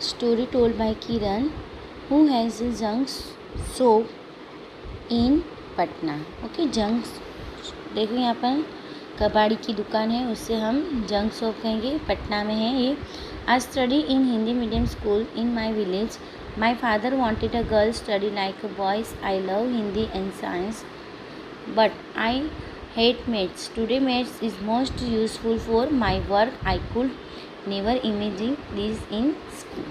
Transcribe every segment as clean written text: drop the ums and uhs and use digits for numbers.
story told by Kiran, who has a junk shop in Patna. Okay, junk, देखो यहाँ पर कबाड़ी की दुकान है, उससे हम जंक शॉप कहेंगे, पटना में है ये. I study in Hindi medium school in my village. My father wanted a girl study like a boys. I love Hindi and science but I hate maths. Today maths is most useful for my work. I could never imagine this in school.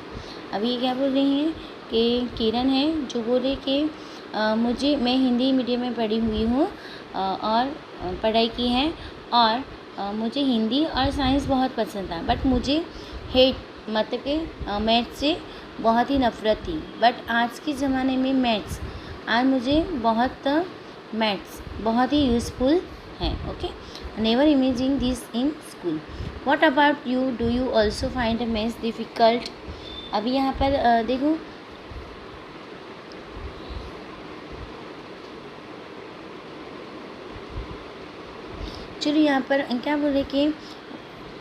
अभी ये क्या बोल रही हैं कि किरण है जो बोल रही कि मैं हिंदी मीडियम में पढ़ी हुई हूँ और पढ़ाई की है और मुझे हिंदी और साइंस बहुत पसंद था, बट मुझे हेट मतलब कि मैथ्स से बहुत ही नफ़रत थी. बट आज के ज़माने में आज मुझे मैथ्स बहुत ही यूज़फुल है. Okay, never imaging this in school. What about you, do you also find maths difficult. अभी यहाँ पर देखो, चलो यहाँ पर क्या बोल रहे कि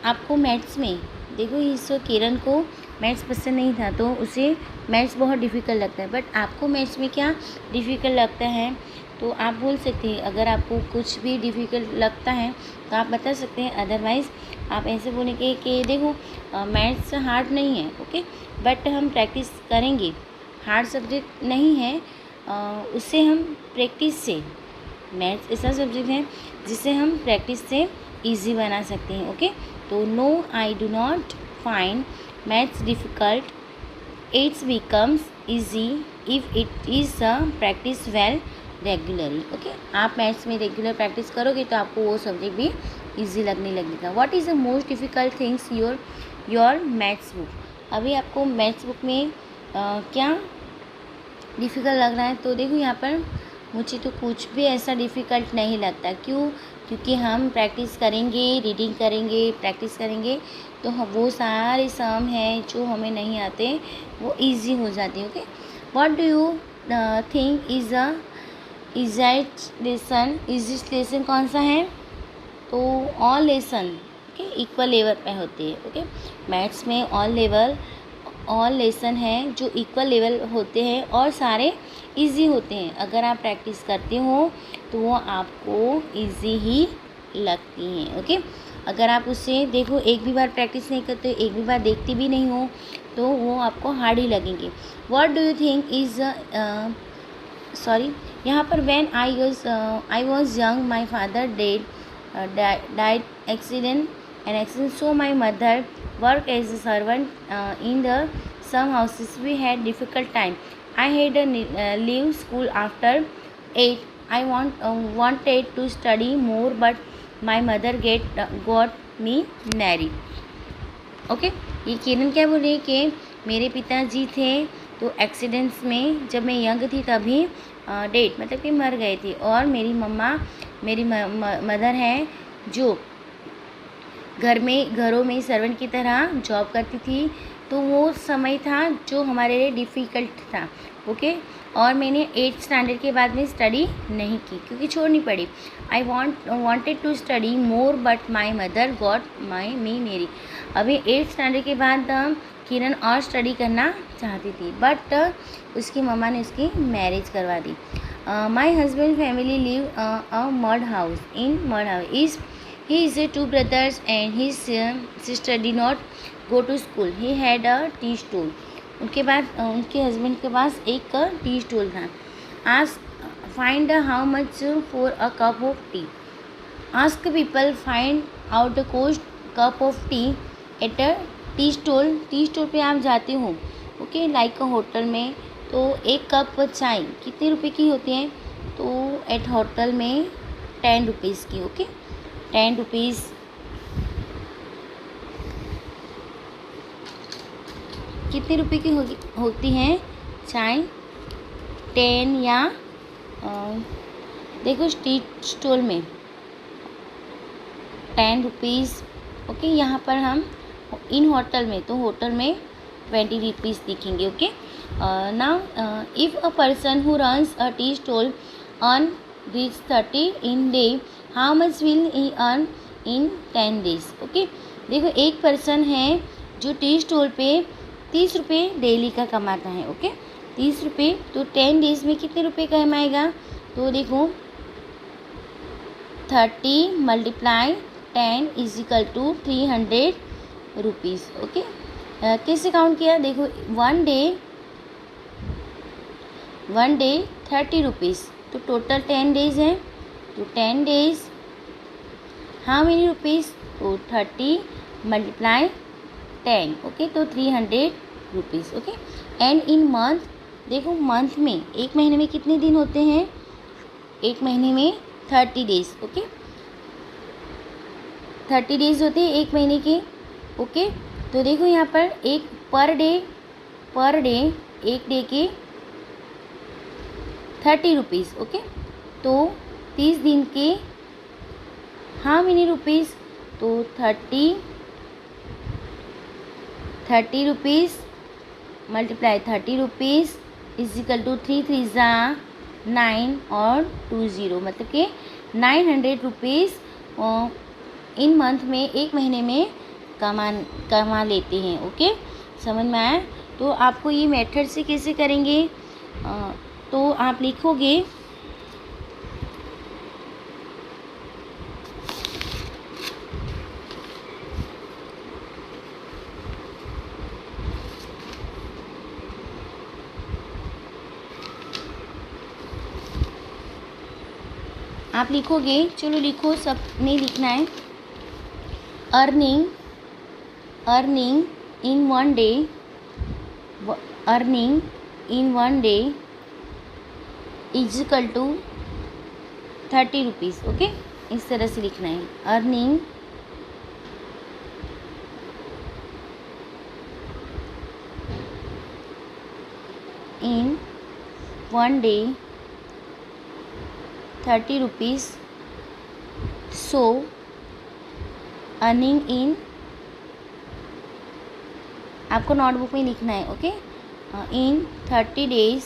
आपको मैथ्स में, देखो इस किरण को मैथ्स पसंद नहीं था तो उसे मैथ्स बहुत डिफ़िकल्ट लगता है, बट आपको मैथ्स में क्या डिफ़िकल्ट लगता है तो आप बोल सकते हैं. अगर आपको कुछ भी डिफ़िकल्ट लगता है तो आप बता सकते हैं, अदरवाइज़ आप ऐसे बोलेंगे कि देखो मैथ्स हार्ड नहीं है. ओके, बट हम प्रैक्टिस करेंगे. हार्ड सब्जेक्ट नहीं है, उससे हम प्रैक्टिस से, मैथ्स ऐसा सब्जेक्ट है जिसे हम प्रैक्टिस से ईजी बना सकते हैं. ओके, तो no I do not find maths difficult. It's becomes easy if it is practice well regularly. Okay, आप मैथ्स में रेगुलर प्रैक्टिस करोगे तो आपको वो सब्जेक्ट भी इजी लगने लगेगा. What is the most difficult things your maths book. अभी आपको मैथ्स बुक में क्या डिफ़िकल्ट लग रहा है तो देखो यहाँ पर मुझे तो कुछ भी ऐसा डिफ़िकल्ट नहीं लगता. क्यों? क्योंकि हम प्रैक्टिस करेंगे, रीडिंग करेंगे, प्रैक्टिस करेंगे तो वो सारे सम हैं जो हमें नहीं आते वो इजी हो जाते हैं. Okay, what do you think is a easiest lesson कौन सा है तो all lesson okay equal level पे होते हैं. ओके, मैथ्स में ऑल लेसन है जो इक्वल लेवल होते हैं और सारे इजी होते हैं. अगर आप प्रैक्टिस करते हो तो वो आपको इजी ही लगती हैं. ओके, अगर आप उससे देखो एक भी बार प्रैक्टिस नहीं करते, एक भी बार देखते भी नहीं हो तो वो आपको हार्ड ही लगेंगे. What do you think is यहाँ पर when I was young my father died accident, so my mother worked as a servant in the some houses. We had difficult time. I had to leave school after 8. I wanted to study more, but my mother got me married. Okay, ये किरण क्या बोल रही है कि मेरे पिताजी थे तो एक्सीडेंट्स में जब मैं यंग थी तभी डेट मतलब कि मर गए थे, और मेरी मदर हैं जो घरों में सर्वेंट की तरह जॉब करती थी. तो वो समय था जो हमारे लिए डिफ़िकल्ट था. ओके, और मैंने 8th स्टैंडर्ड के बाद में स्टडी नहीं की क्योंकि छोड़नी पड़ी. I wanted to study more but my mother got me married. अभी 8th स्टैंडर्ड के बाद किरण और स्टडी करना चाहती थी, बट उसकी मम्मा ने उसकी मैरिज करवा दी. My husband family live a mud house he is 2 brothers and his sister did not go to school. He had a tea stall. उनके बाद उनके हस्बैंड के पास एक टी स्टॉल था. Ask find how much for a cup of tea. Ask people find out the cost cup of tea at a tea stall पे आप जाते हो. ओके, लाइक होटल में तो एक कप चाय कितने रुपए की होती है तो एट होटल में 10 रुपीज़ की. ओके, 10 रुपीज़ कितने रुपए की होती हैं चाय 10 या देखो स्ट्रीट स्टॉल में 10 रुपीज़. ओके, यहाँ पर हम इन होटल में तो होटल में 20 रुपीज़ दिखेंगे. Okay, now if a person who runs a tea stall earn reach 30 in day, how much will he earn in 10 days. Okay, देखो एक पर्सन है जो टी स्टॉल पे 30 रुपये डेली का कमाता है। ओके, 30 रुपये, तो 10 डेज़ में कितने रुपए कमाएगा? तो देखो 30 × 10 = 300 रुपीज़। ओके, कैसे काउंट किया? देखो 1 डे 30 रुपीज़, तो टोटल 10 डेज़ हैं, तो 10 डेज़ हाउ मेनी रुपीज़? तो 30 × 10। ओके, तो 300 rupees. Okay, and in month, देखो मंथ में, एक महीने में कितने दिन होते हैं? एक महीने में 30 डेज़। ओके, 30 डेज़ होते हैं एक महीने के। ओके, तो देखो यहाँ पर एक पर डे एक डे के 30 रुपीज़। ओके, तो 30 दिन के हाउ मेनी रुपीज़? तो 30 रुपीज़ × 30 रुपीज़ = 3 3 = 9 और 2 0, मतलब कि 900 रुपीज़ इन मंथ में, एक महीने में कमा लेते हैं। ओके, समझ में आया? तो आपको ये मेथड से कैसे करेंगे? तो आप लिखोगे चलो लिखो, सब नहीं लिखना है। Earning in one day = 30 rupees. Okay, इस तरह से लिखना है। Earning in one day 30 rupees, so earning in, आपको नोटबुक में लिखना है। ओके, इन 30 डेज़।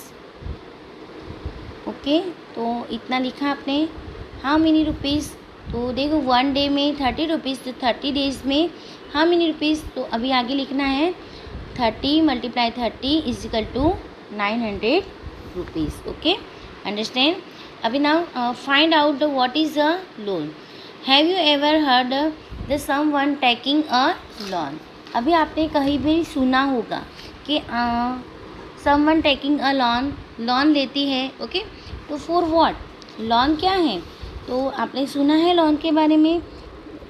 ओके, तो इतना लिखा आपने। How many rupees? तो देखो 1 डे में 30 रुपीज़, तो 30 डेज़ में हाउ मेनी रुपीज़? तो अभी आगे लिखना है 30 × 30 = 900 रुपीज़। Okay, understand? अभी now find out what is a loan. Have you ever heard the someone taking a loan? अभी आपने कहीं भी सुना होगा कि समवन टेकिंग अ लोन लेती है। ओके, तो फॉर व्हाट? लोन क्या है? तो आपने सुना है लोन के बारे में।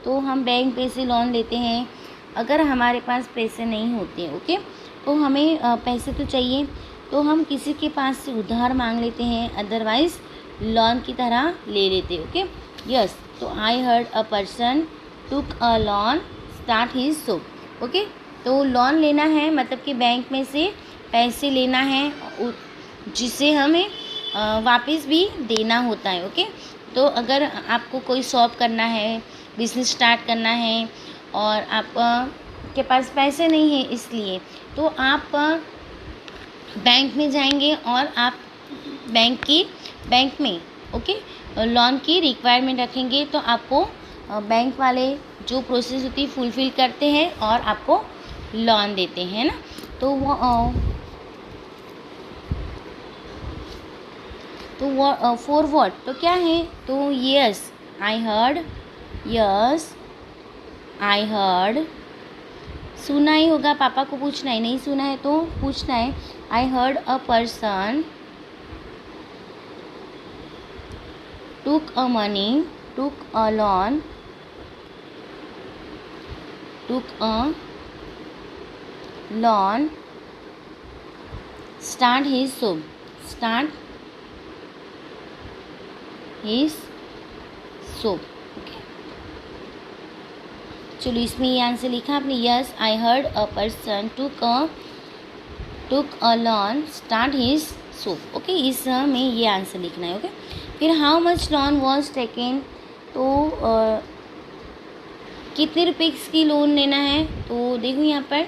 तो हम बैंक पे से लोन लेते हैं अगर हमारे पास पैसे नहीं होते। ओके, तो हमें पैसे तो चाहिए, तो हम किसी के पास से उधार मांग लेते हैं, अदरवाइज़ लोन की तरह ले लेते। ओके, यस, तो I heard a person took a loan start his shop. Okay, तो लोन लेना है मतलब कि बैंक में से पैसे लेना है जिसे हमें वापस भी देना होता है। ओके, तो अगर आपको कोई शॉप करना है, बिज़नेस स्टार्ट करना है और आप के पास पैसे नहीं है, इसलिए तो आप बैंक में जाएंगे और आप बैंक में ओके लोन की रिक्वायरमेंट रखेंगे, तो आपको बैंक वाले जो प्रोसेस होती है फुलफ़िल करते हैं और आपको लोन देते हैं ना। तो वो फॉर व्हाट, तो क्या है? तो यस आई हर्ड, सुना ही होगा, पापा को पूछना है, नहीं सुना है तो पूछना है। I heard a person took a loan start his shop। Okay, चलो इसमें ये आंसर लिखा आपने। Yes I heard a person took a loan start his shop. Okay, इस में ये आंसर लिखना है। ओके, फिर how much loan was taken, तो कितने रुपए की लोन लेना है? तो देखो यहाँ पर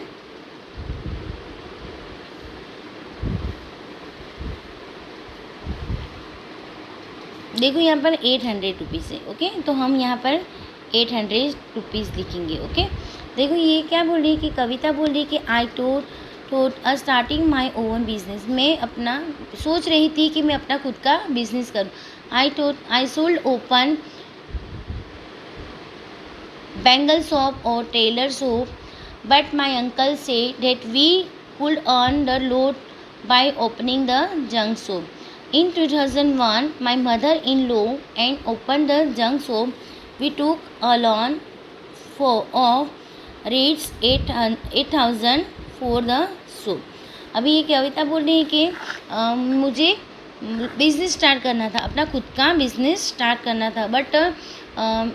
देखो यहाँ पर 800 रुपीज़ है। ओके, तो हम यहाँ पर 800 रुपीज़ लिखेंगे। ओके, देखो ये क्या बोल रही है कि कविता बोल रही है कि I told starting my own business. मैं अपना सोच रही थी कि मैं अपना खुद का बिजनेस करूँ। I sold open bangle shop or tailor shop, but my uncle said that we could earn the load by opening the junk shop. In 2001, my mother-in-law and opened the junk shop. We took a loan of rates 8,000 for the shop. अभी ये कविता बोल रही है कि मुझे business start करना था, अपना खुद का बिज़नेस स्टार्ट करना था, बट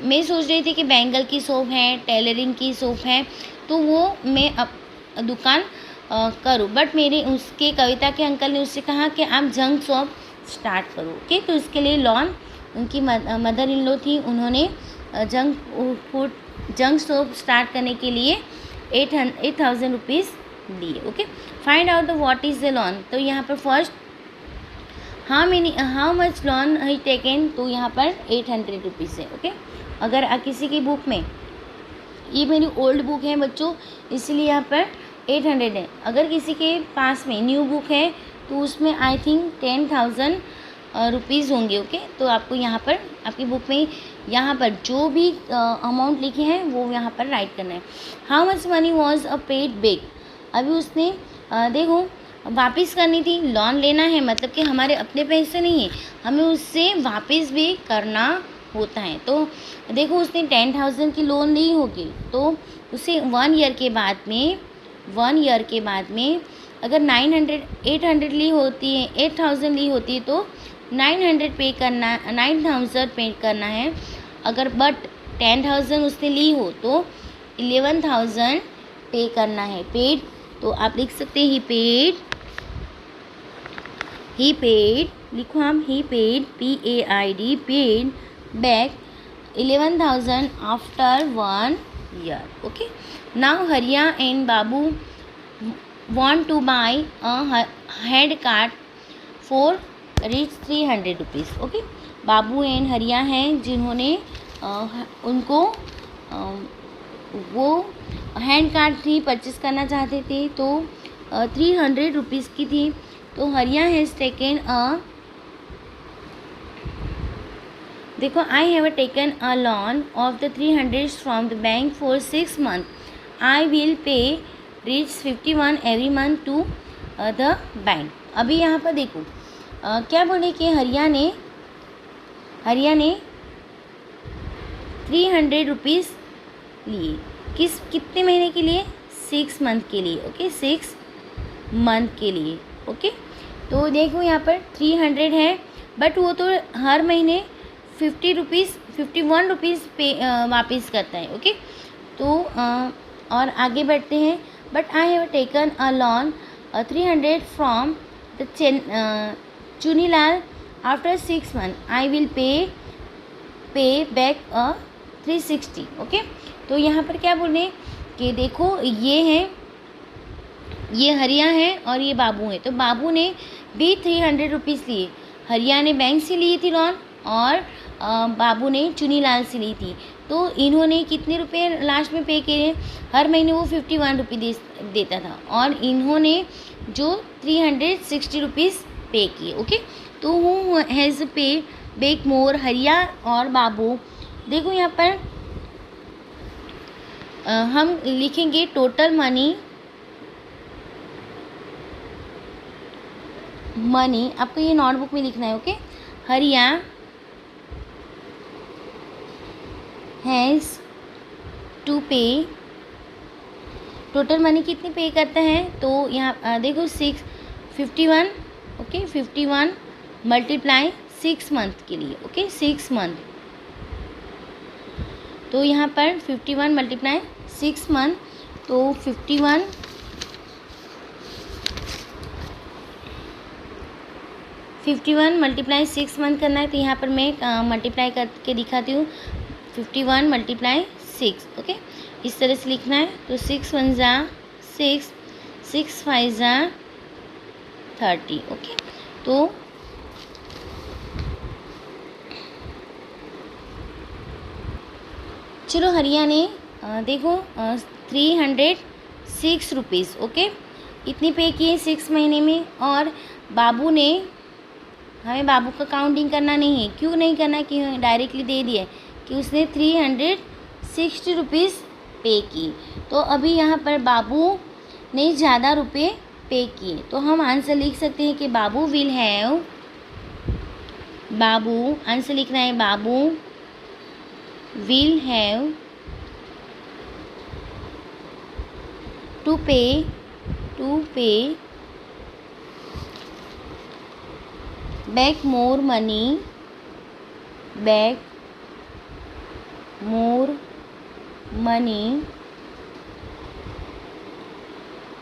मैं सोच रही थी कि बैंगल की शॉप है, टेलरिंग की शॉप है, तो वो मैं दुकान करूँ, बट मेरे उसके कविता के अंकल ने उससे कहा कि आप जंक शॉप स्टार्ट करो। ओके, तो इसके लिए लोन उनकी मदर इन लॉ थी, उन्होंने जंक शॉप स्टार्ट करने के लिए 8,000 रुपीज़ दिए। Okay, find out the what is the loan. तो यहाँ पर first how much loan he taken, तो यहाँ पर 800 रुपीज़ है। ओके, अगर किसी की बुक में, ये मेरी ओल्ड बुक है बच्चों, इसलिए यहाँ पर 800 है। अगर किसी के पास में न्यू बुक है तो उसमें आई थिंक 10,000 रुपीज़ होंगे। ओके, तो आपको यहाँ पर आपकी बुक में यहाँ पर जो भी अमाउंट लिखे हैं वो यहाँ पर राइट करना है। How much money was a paid back. अभी उसने देखो वापस करनी थी, लोन लेना है मतलब कि हमारे अपने पैसे नहीं है, हमें उससे वापस भी करना होता है। तो देखो उसने 10,000 की लोन ली होगी, तो उसे 1 ईयर के बाद में अगर 800 ली होती है, 8,000 ली होती है तो 900 पे करना, 9,000 पे करना है। अगर बट 10,000 उसने ली हो तो 11,000 पे करना है, पेड। तो आप लिख सकते हैं ही पेड लिखो हम, he paid PAID paid back 11,000 after 1 year. Okay, now Hariya and Babu want to buy a head cart for reach 300 rupees. Okay, Babu and Hariya हैं जिन्होंने उनको वो हैंड कार्ड थी परचेस करना चाहते थे, तो 300 रुपीज़ की थी। तो हरिया हैज़ टेकन देखो I have taken a loan of the 300 from the bank for 6 month. I will pay reach 51 every month to the bank. अभी यहाँ पर देखो क्या बोले कि हरिया ने 300 रुपीज़ लिए, कितने महीने के लिए? 6 मंथ के लिए। ओके, 6 मंथ के लिए। ओके, तो देखो यहाँ पर 300 है, बट वो तो हर महीने 51 रुपीज़ पे वापस करता है। ओके, तो और आगे बढ़ते हैं। But I have taken a loan 300 from the Chunilal after 6 month. I will पे बैक 360। ओके, तो यहाँ पर क्या बोल रहे हैं कि देखो ये हरिया है और ये बाबू है। तो बाबू ने भी 300 रुपीज़ लिए, हरिया ने बैंक से ली थी लोन और बाबू ने चुनीलाल से ली थी। तो इन्होंने कितने रुपए लास्ट में पे किए? हर महीने वो 51 रुपये देता था और इन्होंने जो 360 रुपीज़ पे किए। ओके, तो हु हैज़ पे बैक मोर, हरिया और बाबू। देखो यहाँ पर हम लिखेंगे टोटल मनी, आपको ये नोटबुक में लिखना है। ओके, हरिया हैज़ टू पे, टोटल मनी कितनी पे करता है? तो यहाँ देखो 51। ओके, 51 मल्टीप्लाई 6 मंथ के लिए। ओके, 6 मंथ, तो यहाँ पर 51 मल्टीप्लाई 6 मंथ, तो 51 मल्टीप्लाई 6 मंथ करना है। तो यहाँ पर मैं मल्टीप्लाई करके दिखाती हूँ, 51 मल्टीप्लाई 6। ओके, इस तरह से लिखना है। तो 6 1 जा 6, 6 5 जा 30। ओके, तो चलो हरिया ने देखो 306 रुपीज़। ओके, इतनी पे किए 6 महीने में, और बाबू ने, हमें बाबू का काउंटिंग करना नहीं है। क्यों नहीं करना, कि डायरेक्टली दे दिया कि उसने 360 रुपीज़ पे की। तो अभी यहाँ पर बाबू ने ज़्यादा रुपए पे किए, तो हम आंसर लिख सकते हैं कि बाबू विल हैव, बाबू आंसर लिखना है, बाबू will have to pay back more money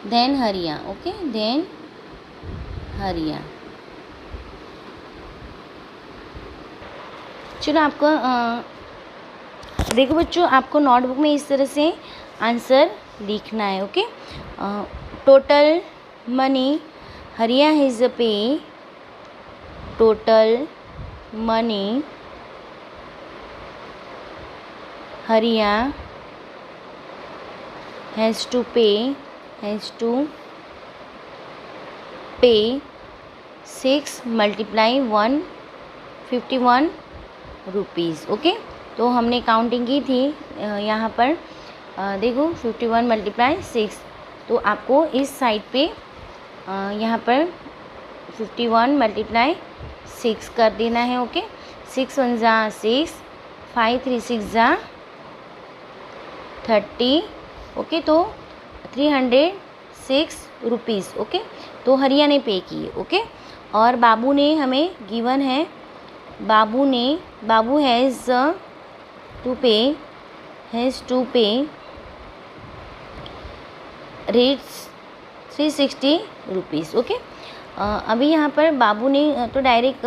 than Hariya. Okay, then हरिया। चलो आपको देखो बच्चों, आपको नोटबुक में इस तरह से आंसर लिखना है। ओके, टोटल मनी हरिया हैज़ पे, टोटल मनी हरिया हैज़ टू पे 6 मल्टीप्लाई 151 रुपीज़। ओके, तो हमने काउंटिंग की थी यहाँ पर, देखो 51 मल्टीप्लाई 6, तो आपको इस साइड पे यहाँ पर 51 मल्टीप्लाई 6 कर देना है। ओके, 6 1 जा 6, 5 3 6 जा 30। ओके, तो 306 रुपीज़। ओके, तो हरिया ने पे किए। ओके, और बाबू ने हमें गिवन है, बाबू हैज़ टू पे रेट्स 360 रुपीज़। ओके, अभी यहाँ पर बाबू ने तो डायरेक्ट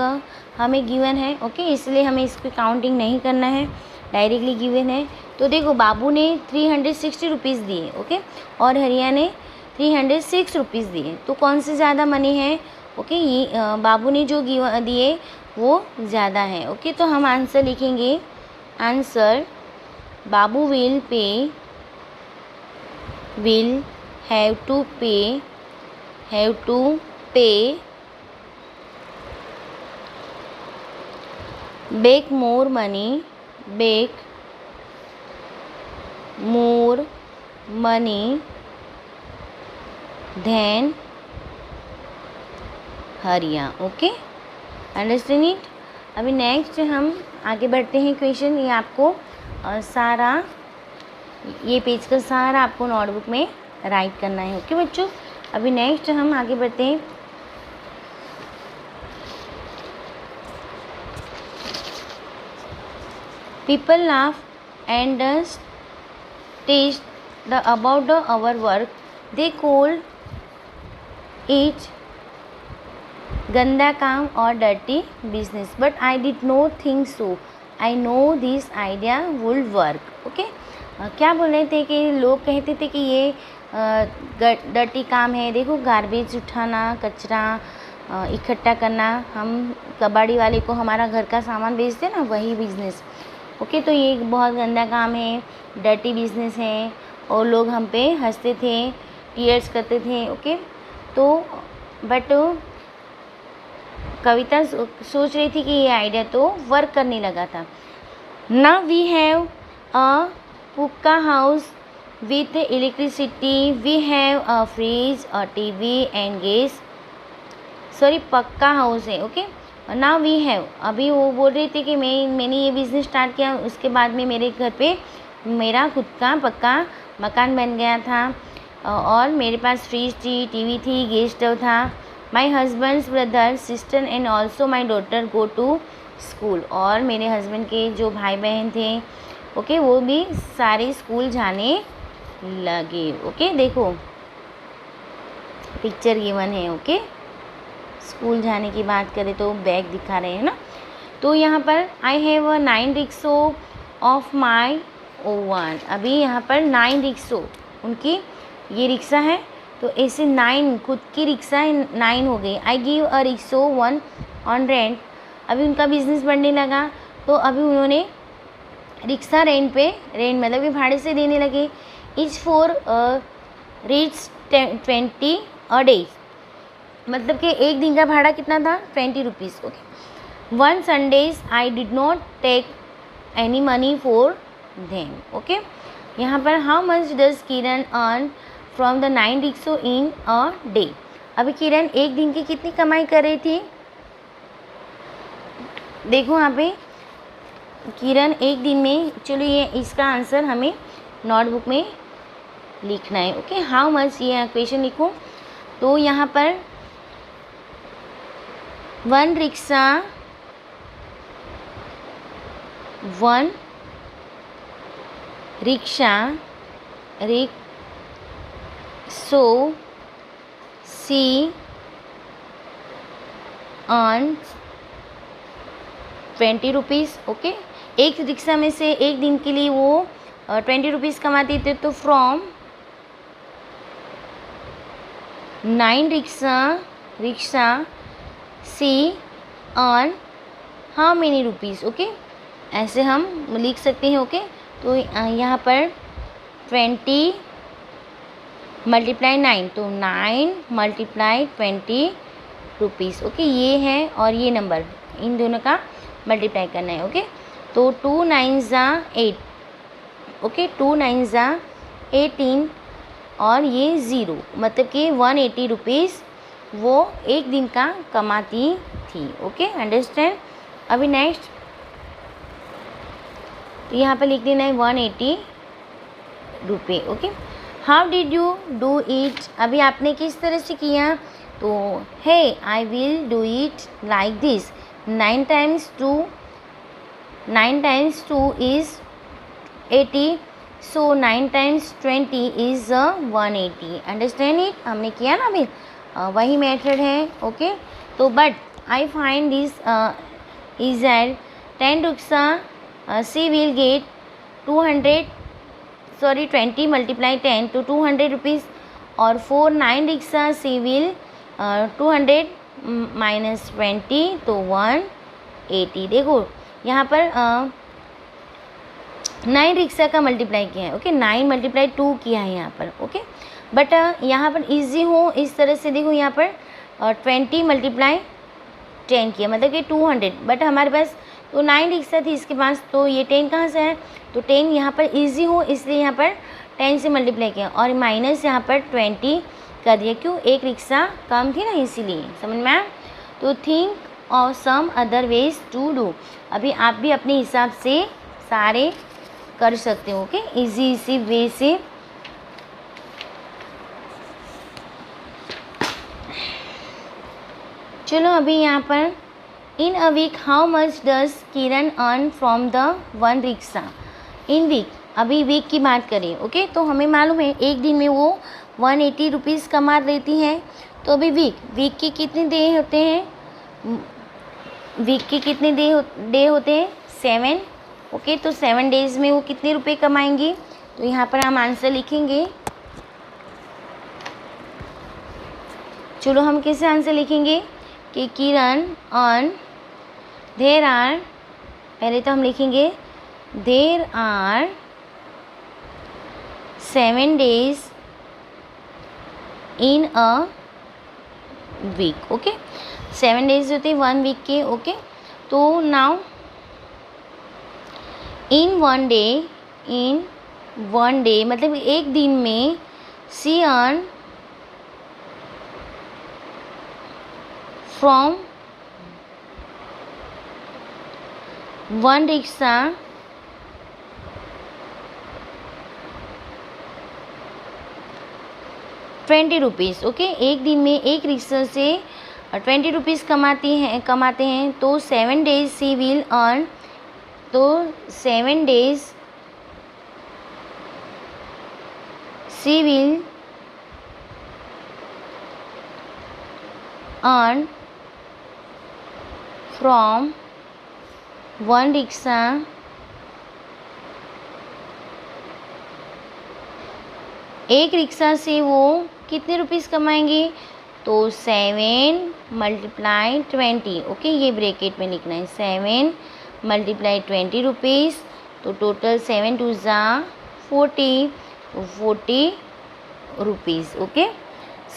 हमें गिवन है। ओके, इसलिए हमें इसकी काउंटिंग नहीं करना है, डायरेक्टली गिवन है। तो देखो बाबू ने 360 रुपीज़ दिए। ओके, और हरिया ने 306 रुपीज़ दिए, तो कौन से ज़्यादा मनी है? ओके, ये बाबू ने जो दिए वो ज़्यादा है। ओके, तो हम आंसर लिखेंगे, answer Babu will have to pay back more money than Hariya. Okay, understand it. अभी नेक्स्ट हम आगे बढ़ते हैं क्वेश्चन। ये आपको सारा ये पेज का सारा आपको नोटबुक में राइट करना है। ओके बच्चों, अभी नेक्स्ट हम आगे बढ़ते हैं। People laugh and tease about our work. They call it गंदा काम और dirty business, but I did not think so. I know this idea would work. Okay, क्या बोल रहे थे कि लोग कहते थे कि ये डर्टी काम है। देखो, गार्बेज उठाना, कचरा इकट्ठा करना, हम कबाड़ी वाले को हमारा घर का सामान बेचते ना, वही बिज़नेस। ओके, तो ये एक बहुत गंदा काम है, डर्टी बिजनेस है, और लोग हम पे हंसते थे, टीयर्स करते थे। ओके, तो बट कविता सोच रही थी कि ये आइडिया तो वर्क करने लगा था। Now we have a pukka house with electricity, we have a fridge, a TV and gas. Sorry, pakka house है। ओके, नाउ वी हैव, अभी वो बोल रही थी कि मैंने ये बिज़नेस स्टार्ट किया, उसके बाद में मेरे घर पे मेरा खुद का पक्का मकान बन गया था, और मेरे पास फ्रिज थी, टीवी थी, गैस स्टोव था। My husband's brother sister and also my daughter go to school, और मेरे हस्बैंड के जो भाई बहन थे, ओके, वो भी सारे स्कूल जाने लगे। ओके, देखो पिक्चर गिवन है। ओके, स्कूल जाने की बात करें तो बैग दिखा रहे हैं ना। तो यहाँ पर I have a 9 rickshaw of my oven. अभी यहाँ पर 9 रिक्शो, उनकी ये रिक्शा है, तो ऐसे 9 खुद की रिक्शा 9 हो गई। I give a rickshaw 1 on rent. अभी उनका बिजनेस बढ़ने लगा, तो अभी उन्होंने रिक्शा रेंट मतलब कि भाड़े से देने लगे। Each for rates 20 a day, मतलब कि एक दिन का भाड़ा कितना था 20 rupees. Okay, on Sundays I did not take any money for them. Okay, यहाँ पर how much does Kiran earn from the 9 rickshaws in a day. अभी किरण एक दिन की कितनी कमाई कर रही थी, देखो यहाँ पे किरण एक दिन में, चलो ये इसका आंसर हमें नोटबुक में लिखना है। ओके, हाउ मच ये क्वेश्चन लिखो। तो यहाँ पर वन रिक्शा रिक्शो सी अर्न 20 रुपीज़। ओके, एक रिक्शा में से एक दिन के लिए वो 20 रुपीज़ कमाती थे, तो from 9 rickshaw she earn how many rupees. Okay, ऐसे हम लिख सकते हैं। ओके, तो यहाँ पर 20 मल्टीप्लाई 9, तो 9 मल्टीप्लाई 20 रुपीज़। ओके, ये है और ये नंबर, इन दोनों का मल्टीप्लाई करना है। ओके, तो 2 9 ज़ा 8। ओके, 2 9 ज़ा 18 और ये 0, मतलब कि 180 रुपीज़ वो एक दिन का कमाती थी। Okay, understand. अभी नेक्स्ट, तो यहाँ पर लिख देना है 180 रुपये। Okay, how did you do it, अभी आपने किस तरह से किया, तो hey I will do it like this, 9 times 2 is 80, so 9 times 20 is 180। Understand it, हमने किया ना अभी, वही मेथड है। ओके, तो but I find this is at 10 rickshaw she will get 20 multiply 10 तो 200 रुपीज़, और 4 9 रिक्शा सी विल 200 माइनस 20 तो 180। देखो यहाँ पर 9 रिक्शा का मल्टीप्लाई किया है। ओके, 9 मल्टीप्लाई 2 किया है यहाँ पर। ओके, बट यहाँ पर इजी हो इस तरह से, देखो यहाँ पर 20 मल्टीप्लाई 10 किया, मतलब कि 200, बट हमारे पास तो 9 रिक्शा थी इसके पास, तो ये 10 कहाँ से है, तो 10 यहाँ पर इजी हो इसलिए यहाँ पर 10 से मल्टीप्लाई किया, और माइनस यहाँ पर 20 कर दिया, क्यों, एक रिक्शा कम थी ना इसीलिए, समझ में आया। तो think of some other ways to do, अभी आप भी अपने हिसाब से सारे कर सकते हो। ओके, इजी वे से। चलो अभी यहाँ पर in a week how much does Kiran earn from the one rickshaw in week, अभी वीक की बात करें। ओके, तो हमें मालूम है एक दिन में वो 180 रुपीज़ कमा लेती है, तो अभी वीक के कितने डे होते हैं, वीक के कितने डे होते हैं 7। ओके, तो 7 डेज़ में वो कितने रुपए कमाएंगी, तो यहाँ पर हम आंसर लिखेंगे। चलो हम कैसे आंसर लिखेंगे कि किरण अर्न, देर आर, पहले तो हम लिखेंगे there are 7 days in a week. Okay, 7 days होते हैं 1 वीक के। ओके, तो नाउ इन वन डे मतलब एक दिन में she earn from one rickshaw 20 rupees. Okay, एक दिन में एक रिक्शा से 20 रुपीज़ कमाते हैं, तो 7 days सी विल अर्न, तो 7 days she will earn from one rickshaw एक रिक्शा से वो कितने रुपीज़ कमाएंगे, तो 7 मल्टीप्लाई 20। ओके, ये ब्रैकेट में लिखना है, 7 मल्टीप्लाई 20 रुपीज़, तो टोटल 7 2 ज़ा 40, तो 40 रुपीज़। Okay,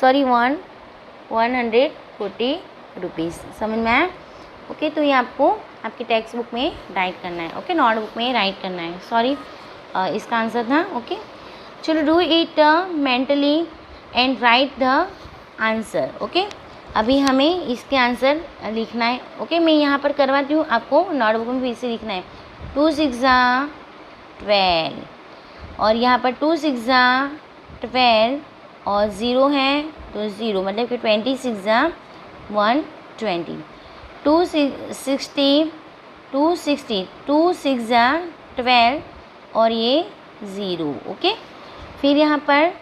sorry 140 rupees. समझ में आया? ओके, तो ये आपको आपकी टेक्स्ट बुक में राइट करना है। ओके, नोटबुक में राइट करना है। सॉरी, इसका आंसर था। ओके, चलो do it mentally and right the answer. Okay, अभी हमें इसके आंसर लिखना है। ओके, मैं यहाँ पर करवाती हूँ, आपको नोटबुक में फिर से लिखना है। 2 6 12 और यहाँ पर 2 6 12 और 0 है तो 0, मतलब कि 26 120। 2 60 2 6 12 और ये 0। ओके, फिर यहाँ पर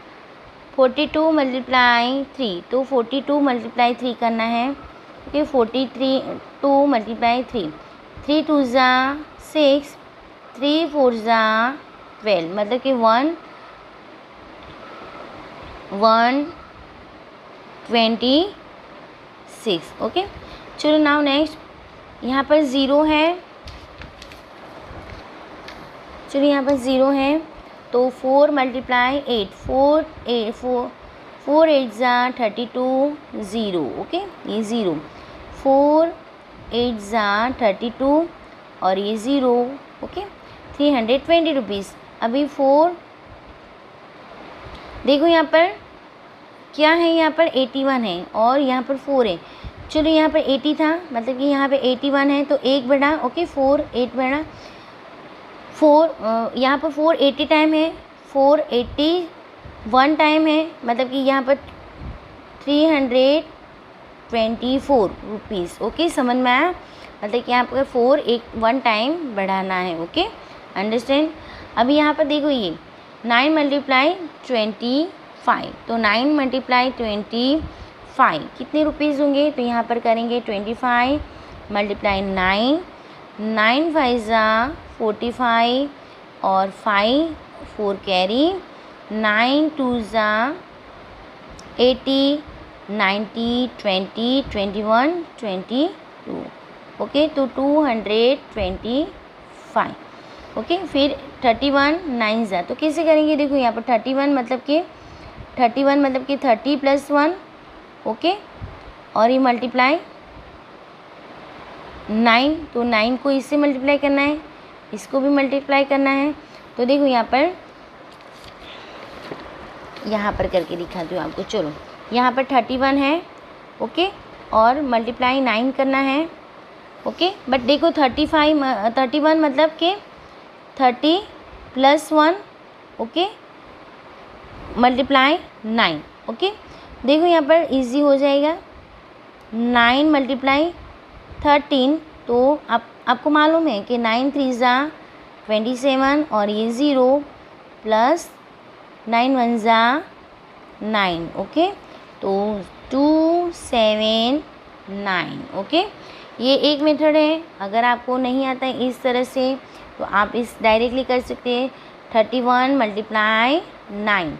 42 मल्टीप्लाई 3, तो 42 मल्टीप्लाई 3 करना है। ओके, 2 मल्टीप्लाई 3, 3 2 6, 3 4 12, मतलब कि 126। ओके, चलो नाउ नेक्स्ट, यहाँ पर 0 है। चलो यहाँ पर 0 है तो 4 मल्टीप्लाई 8, 4 8 32 0। ओके, ये 0, 4 8 32 और ये 0। Okay, 320 rupees. अभी 4 देखो यहाँ पर क्या है, यहाँ पर 81 है और यहाँ पर 4 है। चलो यहाँ पर 80 था, मतलब कि यहाँ पे 81 है तो 1 बढ़ा। ओके, 4 8 बढ़ा, 4 यहाँ पर 480 टाइम है, 481 टाइम है, मतलब कि यहाँ पर 324 रुपीज़। ओके, समझ में आया? मतलब कि यहाँ पर 481 टाइम बढ़ाना है। Okay, understand? अभी यहाँ पर देखो ये 9 मल्टीप्लाई 25, तो 9 मल्टीप्लाई 25 कितने रुपीज़ होंगे? तो यहाँ पर करेंगे 25 मल्टीप्लाई 9, 9 5 45 और 5 4 कैरी, 9 2 80, 90 20 21 22। ओके, तो 225। ओके, फिर 31 9 तो कैसे करेंगे? देखो यहाँ पर 31 मतलब कि 30 प्लस 1। ओके, और ये मल्टीप्लाई 9, तो 9 को इससे मल्टीप्लाई करना है, इसको भी मल्टीप्लाई करना है। तो देखो यहाँ पर करके दिखाती हूँ आपको। चलो, यहाँ पर 31 है। ओके, और मल्टीप्लाई 9 करना है। ओके, बट देखो 31 मतलब कि 30 प्लस 1। Okay, multiply 9। ओके, देखो यहाँ पर इजी हो जाएगा। 9 मल्टीप्लाई 13, तो आपको मालूम है कि 9 3 27 और ये 0 प्लस 9 1 9। ओके, तो 279। ओके, ये एक मेथड है। अगर आपको नहीं आता है इस तरह से तो आप इस डायरेक्टली कर सकते हैं। 31 मल्टीप्लाई 9,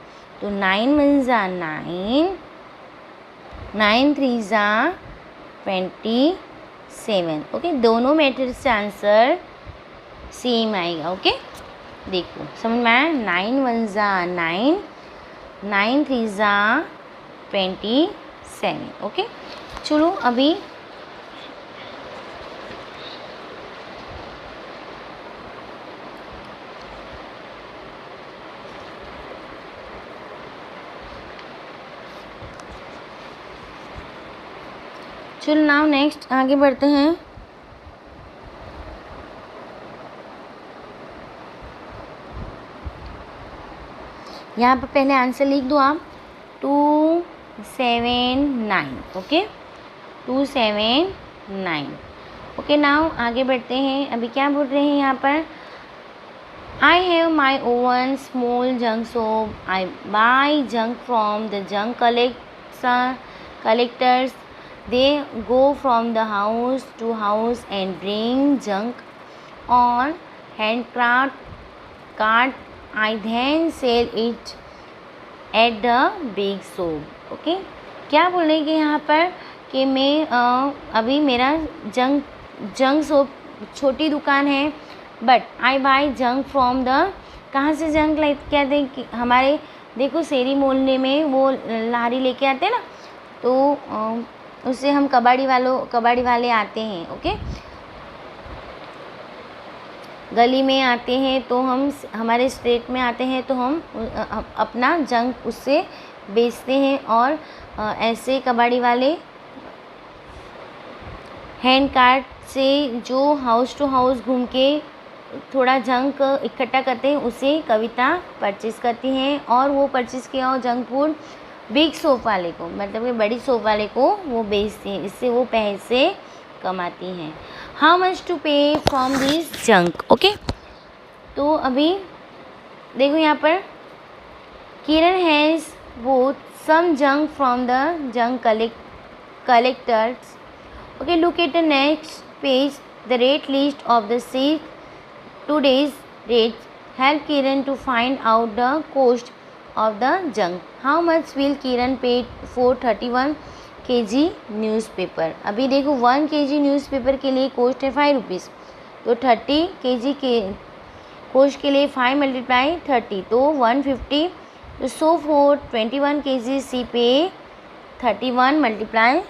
तो 9 1 9, 9 3 27। ओके, दोनों मेथड से आंसर सेम आएगा। ओके, देखो समझ में आया? 9 1 9, 9 3 27। ओके, चलो अभी चलो नाउ नेक्स्ट आगे बढ़ते हैं। यहाँ पर पहले आंसर लिख दो आप, 279। ओके, 279। ओके, नाउ आगे बढ़ते हैं। अभी क्या बोल रहे हैं यहाँ पर? I have my own small junk shop. I buy junk from the junk collectors. They go from the house to house and bring junk on handcraft cart. I then sell it at the big shop. Okay, क्या बोलेंगे यहाँ पर कि मैं अभी मेरा junk shop छोटी दुकान है, but I by junk from the, कहाँ से जंक लाइक कहते हैं कि हमारे देखो शेरी मोहल्ले में वो लारी लेके आते हैं ना, तो उससे हम कबाड़ी वाले आते हैं, ओके। गली में आते हैं तो हम, हमारे स्ट्रीट में आते हैं तो हम अपना जंक उससे बेचते हैं। और ऐसे कबाड़ी वाले हैंड कार्ट से जो हाउस टू हाउस घूम के थोड़ा जंक इकट्ठा करते हैं, उसे कविता परचेज़ करती हैं और वो परचेज़ किया हो जंक फूड बिग शॉप वाले को, मतलब कि बड़ी शॉप वाले को वो बेचती हैं। इससे वो पैसे कमाती हैं। How much to pay from this junk, okay. तो अभी देखो यहाँ पर Kiran has both some junk from the junk collectors, okay। Look at the next page, the rate list of the 6 today's rates help Kiran to find out the cost of the junk. How much will Kiran pay for 31 kg newspaper? अभी देखो 1 kg newspaper के लिए cost है 5 rupees, तो 30 kg के cost के लिए 5 × 30 तो 150। तो सो फॉर 21 kg सी पे 31 ×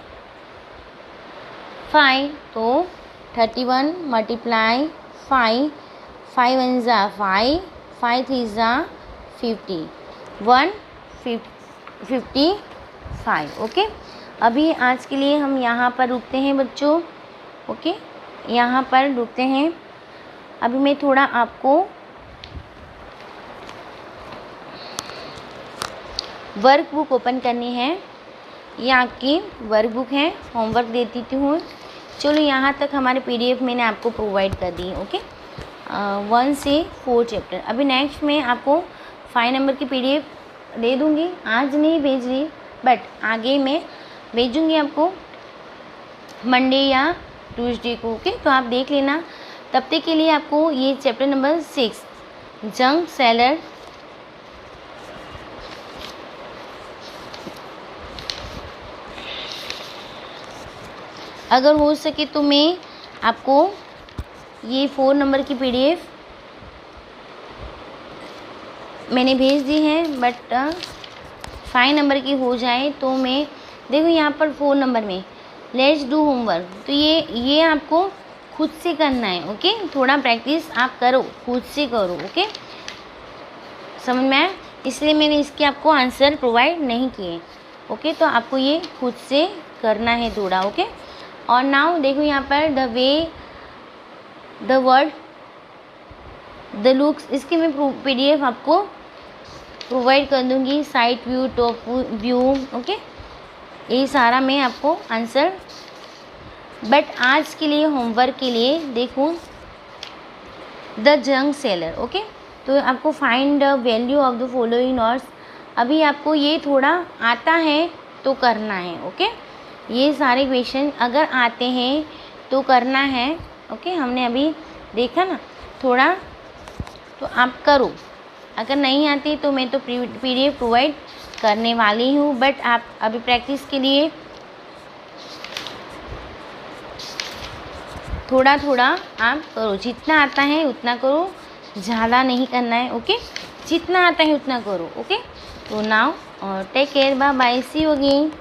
5, तो 31 × 5, 5 1 ज़ा 5, 5 3 ज़ा 50, 155, ओके। अभी आज के लिए हम यहाँ पर रुकते हैं बच्चों, ओके, यहाँ पर रुकते हैं। अभी मैं थोड़ा आपको वर्क बुक ओपन करनी है, ये आपकी वर्क बुक है, होमवर्क दे देती हूँ। चलो यहाँ तक हमारे PDF मैंने आपको प्रोवाइड कर दी, ओके। 1 से 4 चैप्टर। अभी नेक्स्ट में आपको 5 नंबर की PDF दे दूँगी, आज नहीं भेज रही बट आगे मैं भेजूँगी आपको मंडे या ट्यूसडे को, ओके। तो आप देख लेना। तब तक के लिए आपको ये चैप्टर नंबर 6 जंक सेलर, अगर हो सके तो मैं आपको ये 4 नंबर की PDF मैंने भेज दी है, बट 5 नंबर की हो जाए तो मैं, देखो यहाँ पर 4 नंबर में लेट्स डू होमवर्क, तो ये आपको खुद से करना है, ओके। थोड़ा प्रैक्टिस आप करो, खुद से करो, ओके। समझ में आया? इसलिए मैंने इसके आपको आंसर प्रोवाइड नहीं किए, ओके। तो आपको ये खुद से करना है थोड़ा, ओके। और नाउ देखो यहाँ पर the way the word the looks, इसके मैं PDF आपको प्रोवाइड कर दूँगी, side view, top view, okay. ये सारा मैं आपको आंसर, बट आज के लिए होमवर्क के लिए देखो द जंक सेलर, ओके। तो आपको find the value of the following notes, अभी आपको ये थोड़ा आता है तो करना है, ओके। ये सारे क्वेश्चन अगर आते हैं तो करना है, ओके। हमने अभी देखा ना थोड़ा, तो आप करो। अगर नहीं आती तो मैं तो PDF प्रोवाइड करने वाली हूँ, बट आप अभी प्रैक्टिस के लिए थोड़ा थोड़ा आप करो, जितना आता है उतना करो, ज़्यादा नहीं करना है, ओके। जितना आता है उतना करो, ओके। तो now take care, bye bye, see you again.